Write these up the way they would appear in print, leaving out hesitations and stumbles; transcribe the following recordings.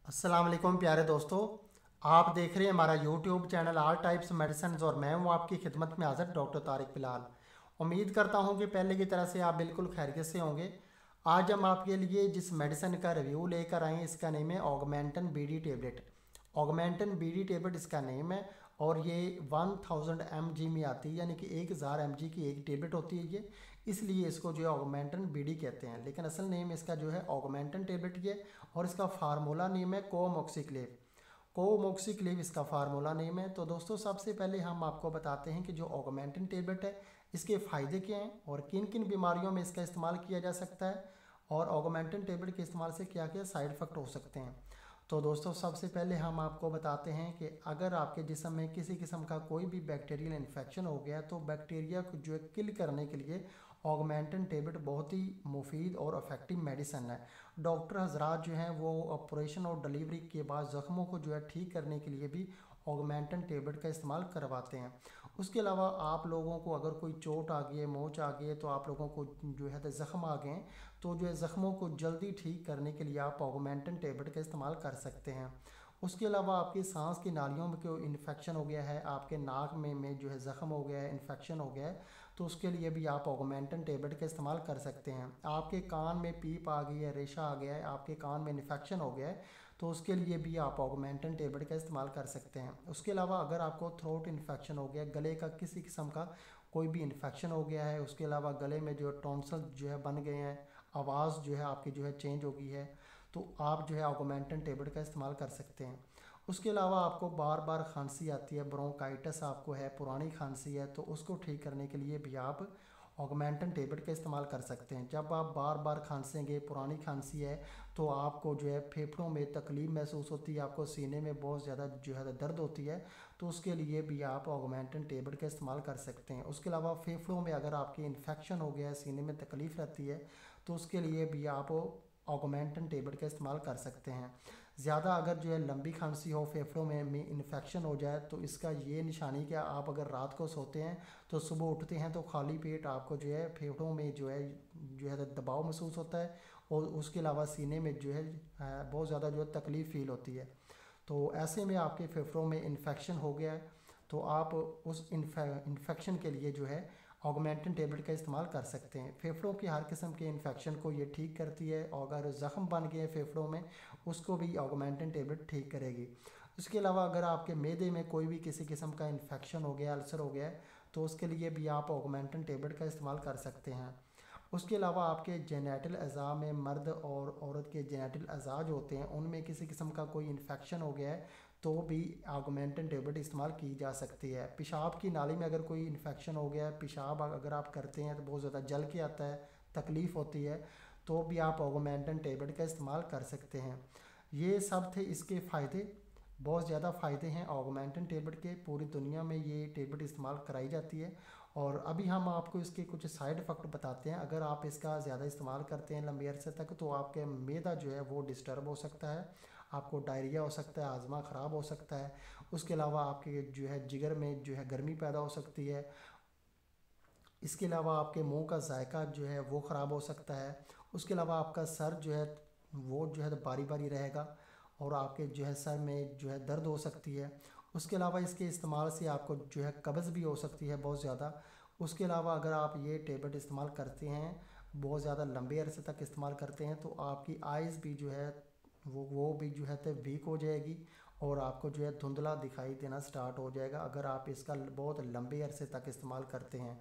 अस्सलाम वालेकुम प्यारे दोस्तों। आप देख रहे हैं हमारा YouTube channel all types medicine और मैं हूं आपकी खिदमत में हाजिर डॉक्टर तारिक बिलाल। उम्मीद करता हूं कि पहले की तरह से आप बिल्कुल खैरियत से होंगे। आज हम आपके लिए जिस मेडिसिन का रिव्यू लेकर आए हैं इसका नेम है Augmentin BD tablet. Augmentin BD tablet इसका नेम है और ये 1000 mg में आती है, यानी कि 1000 mg की एक टेबलेट होती है ये, इसलिए इसको जो है ऑगमेंटन बीडी कहते हैं। लेकिन असल नेम इसका जो है ऑगमेंटन टेबलेट ये, और इसका फार्मूला नेम है कोमोक्सिक्लेव। कोमोक्सिक्लेव इसका फार्मूला नेम है। तो दोस्तों सबसे पहले हम आपको बताते हैं कि जो ऑगमेंटन टेबलेट है इसके फ़ायदे क्या हैं और किन किन बीमारियों में इसका इस्तेमाल किया जा सकता है, और ऑगमेंटन टेबलेट के इस्तेमाल से क्या क्या साइड इफ़ेक्ट हो सकते हैं। तो दोस्तों सबसे पहले हम आपको बताते हैं कि अगर आपके जिस्म में किसी किस्म का कोई भी बैक्टीरियल इन्फेक्शन हो गया तो बैक्टीरिया को जो है किल करने के लिए ऑगमेंटन टेबलेट बहुत ही मुफीद और इफ़ेक्टिव मेडिसन है। डॉक्टर हजरात जो हैं वो ऑपरेशन और डिलीवरी के बाद ज़ख्मों को जो है ठीक करने के लिए भी ऑगमेंटन टेबलेट का इस्तेमाल करवाते हैं। उसके अलावा आप लोगों को अगर कोई चोट आ गई है, मोच आ गई है, तो आप लोगों को जो है ज़ख्म आ गए हैं, तो जो है ज़ख्मों को जल्दी ठीक करने के लिए आप ऑगमेंटन टेबलेट का इस्तेमाल कर सकते हैं। उसके अलावा आपकी सांस की नालियों में कोई इन्फेक्शन हो गया है, आपके नाक में जो है ज़ख्म हो गया है, इन्फेक्शन हो गया है, तो उसके लिए भी आप ऑगमेंटन टेबलेट का इस्तेमाल कर सकते हैं। आपके कान में पीप आ गई है, रेशा आ गया है, आपके कान में इन्फेक्शन हो गया है, तो उसके लिए भी आप ऑगमेंटन टेबलेट का इस्तेमाल कर सकते हैं। उसके अलावा अगर आपको थ्रोट इन्फेक्शन हो गया, गले का किसी किस्म का कोई भी इन्फेक्शन हो गया है, उसके अलावा गले में जो टॉन्सल जो है बन गए हैं, आवाज़ जो है आपकी जो है चेंज हो गई है, तो आप जो है ऑगमेंटन टेबलेट का इस्तेमाल कर सकते हैं। उसके अलावा आपको बार बार खांसी आती है, ब्रोंकाइटिस आपको है, पुरानी खांसी है, तो उसको ठीक करने के लिए भी आप ऑगमेंटन टेबलेट का इस्तेमाल कर सकते हैं। जब आप बार बार खांसेंगे, पुरानी खांसी है, तो आपको जो है फेफड़ों में तकलीफ महसूस होती है, आपको सीने में बहुत ज़्यादा जो है दर्द होती है, तो उसके लिए भी आप ऑगमेंटन टेबलेट का इस्तेमाल कर सकते हैं। उसके अलावा फेफड़ों में अगर आपकी इन्फेक्शन हो गया है, सीने में तकलीफ़ रहती है, तो उसके लिए भी आप ऑगमेंटन टेबलेट का इस्तेमाल कर सकते हैं। ज़्यादा अगर जो है लंबी खांसी हो, फेफड़ों में इन्फेक्शन हो जाए, तो इसका ये निशानी कि आप अगर रात को सोते हैं तो सुबह उठते हैं तो खाली पेट आपको जो है फेफड़ों में जो है दबाव महसूस होता है, और उसके अलावा सीने में जो है बहुत ज़्यादा जो है तकलीफ़ फ़ील होती है। तो ऐसे में आपके फेफड़ों में इन्फेक्शन हो गया है, तो आप उस इन्फेक्शन के लिए जो है ऑगमेंटन टेबलेट का इस्तेमाल कर सकते हैं। फेफड़ों की हर किस्म के इन्फेक्शन को ये ठीक करती है, और अगर ज़ख़म बन गए हैं फेफड़ों में, उसको भी ऑगमेंटन टेबलेट ठीक करेगी। उसके अलावा अगर आपके मैदे में कोई भी किसी किस्म का इन्फेक्शन हो गया, अल्सर हो गया है, तो उसके लिए भी आप ऑगमेंटन टेबलेट का इस्तेमाल कर सकते हैं। उसके अलावा आपके जेनेटल अज़ा में, मर्द और औरत के जेनेटल अज़ा जो होते हैं उनमें किसी किस्म का कोई इन्फेक्शन हो गया है, तो भी ऑगमेंटन टेबलेट इस्तेमाल की जा सकती है। पेशाब की नाली में अगर कोई इन्फेक्शन हो गया है, पेशाब अगर आप करते हैं तो बहुत ज़्यादा जल के आता है, तकलीफ़ होती है, तो भी आप ऑगमेंटन टेबलेट का इस्तेमाल कर सकते हैं। ये सब थे इसके फ़ायदे। बहुत ज़्यादा फ़ायदे हैं ऑगमेंटन टेबलेट के, पूरी दुनिया में ये टेबलेट इस्तेमाल कराई जाती है। और अभी हम आपको इसके कुछ साइड इफ़ेक्ट बताते हैं। अगर आप इसका ज़्यादा इस्तेमाल करते हैं लंबे अरसे तक, तो आपके मैदा जो है वो डिस्टर्ब हो सकता है, आपको डायरिया हो सकता है, आज़मा ख़राब हो सकता है। उसके अलावा आपके जो है जिगर में जो है गर्मी पैदा हो सकती है। इसके अलावा आपके मुंह का जायका जो है वो ख़राब हो सकता है। उसके अलावा आपका सर जो है वो जो है बारी बारी रहेगा, और आपके जो है सर में जो है दर्द हो सकती है। उसके अलावा इसके इस्तेमाल से आपको जो है कब्ज़ भी हो सकती है बहुत ज़्यादा। उसके अलावा अगर आप ये टेबलेट इस्तेमाल करते हैं, बहुत ज़्यादा लंबे अरसे तक इस्तेमाल करते हैं, तो आपकी आइज़ भी जो है वो भी जो है तो वीक हो जाएगी, और आपको जो है धुंधला दिखाई देना स्टार्ट हो जाएगा अगर आप इसका बहुत लंबे अरसे तक इस्तेमाल करते हैं।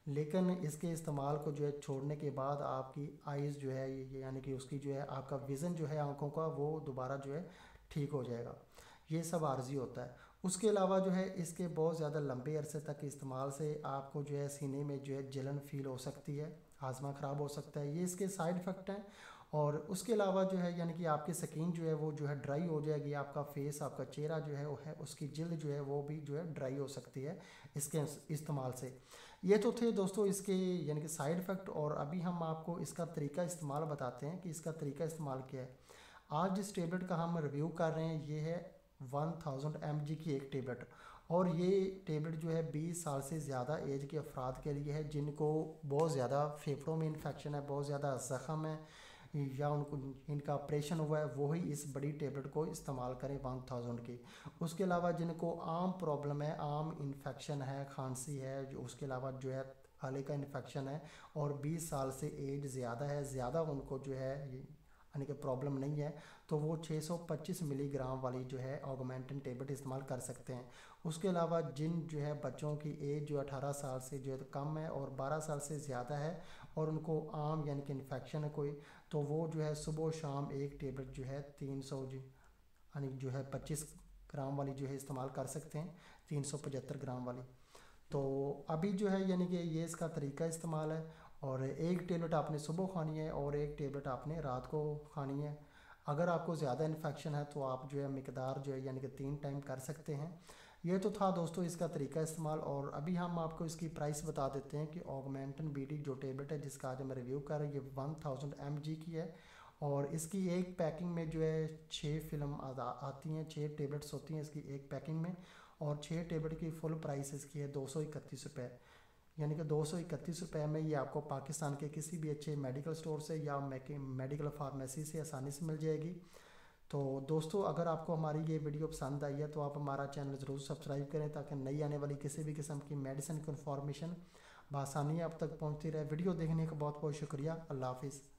लेकिन इसके इस्तेमाल को जो है छोड़ने के बाद आपकी आइज़ जो है यानी कि उसकी जो है आपका विज़न जो है आंखों का, वो दोबारा जो है ठीक हो जाएगा। ये सब आर्जी होता है। उसके अलावा जो है इसके बहुत ज़्यादा लंबे अरसे तक इस्तेमाल से आपको जो है सीने में जो है जलन फील हो सकती है, आज़मा ख़राब हो सकता है, ये इसके साइड इफ़ेक्ट हैं। और उसके अलावा जो है यानी कि आपकी स्किन जो है वो जो है ड्राई हो जाएगी, आपका फेस, आपका चेहरा जो है वो है उसकी जिल्द जो है वो भी जो है ड्राई हो सकती है इसके इस्तेमाल से। ये तो थे दोस्तों इसके यानी कि साइड इफ़ेक्ट, और अभी हम आपको इसका तरीका इस्तेमाल बताते हैं कि इसका तरीका इस्तेमाल क्या है। आज जिस टेबलेट का हम रिव्यू कर रहे हैं ये है 1000 mg की एक टेबलेट, और ये टेबलेट जो है 20 साल से ज़्यादा एज के अफराद के लिए है जिनको बहुत ज़्यादा फेफड़ों में इन्फेक्शन है, बहुत ज़्यादा ज़ख़म है, या उनको इनका ऑपरेशन हुआ है वो ही इस बड़ी टेबलेट को इस्तेमाल करें 1000 की। उसके अलावा जिनको आम प्रॉब्लम है, आम इन्फेक्शन है, खांसी है, जो उसके अलावा जो है गले का इन्फेक्शन है और 20 साल से एज ज़्यादा है, ज़्यादा उनको जो है यानी कि प्रॉब्लम नहीं है, तो वो 625 मिलीग्राम वाली जो है ऑगमेंटिन टेबलेट इस्तेमाल कर सकते हैं। उसके अलावा जिन जो है बच्चों की एज जो 18 साल से जो है कम है और 12 साल से ज़्यादा है और उनको आम यानी कि इन्फेक्शन है कोई, तो वो जो है सुबह शाम एक टेबलेट जो है 300 यानी जो है 25 ग्राम वाली जो है इस्तेमाल कर सकते हैं, 375 ग्राम वाली। तो अभी जो है यानी कि ये इसका तरीका इस्तेमाल है। और एक टेबलेट आपने सुबह खानी है और एक टेबलेट आपने रात को खानी है। अगर आपको ज़्यादा इन्फेक्शन है तो आप जो है मिकदार जो है यानी कि 3 टाइम कर सकते हैं। ये तो था दोस्तों इसका तरीका इस्तेमाल। और अभी हम आपको इसकी प्राइस बता देते हैं कि ऑगमेंटन बीडी जो टेबलेट है जिसका आज हम रिव्यू कर रहे हैं, ये 1000 mg की है और इसकी एक पैकिंग में जो है 6 फिल्म आती हैं, 6 टेबलेट्स होती हैं इसकी एक पैकिंग में। और 6 टेबलेट की फुल प्राइस इसकी है 231 रुपये, यानी कि 231 रुपये में ये आपको पाकिस्तान के किसी भी अच्छे मेडिकल स्टोर से या मेडिकल फार्मेसी से आसानी से मिल जाएगी। तो दोस्तों अगर आपको हमारी ये वीडियो पसंद आई है तो आप हमारा चैनल ज़रूर सब्सक्राइब करें ताकि नई आने वाली किसी भी किस्म की मेडिसिन की इन्फॉर्मेशन बआसानी आप तक पहुँचती रहे। वीडियो देखने का बहुत बहुत शुक्रिया। अल्लाह हाफिज़।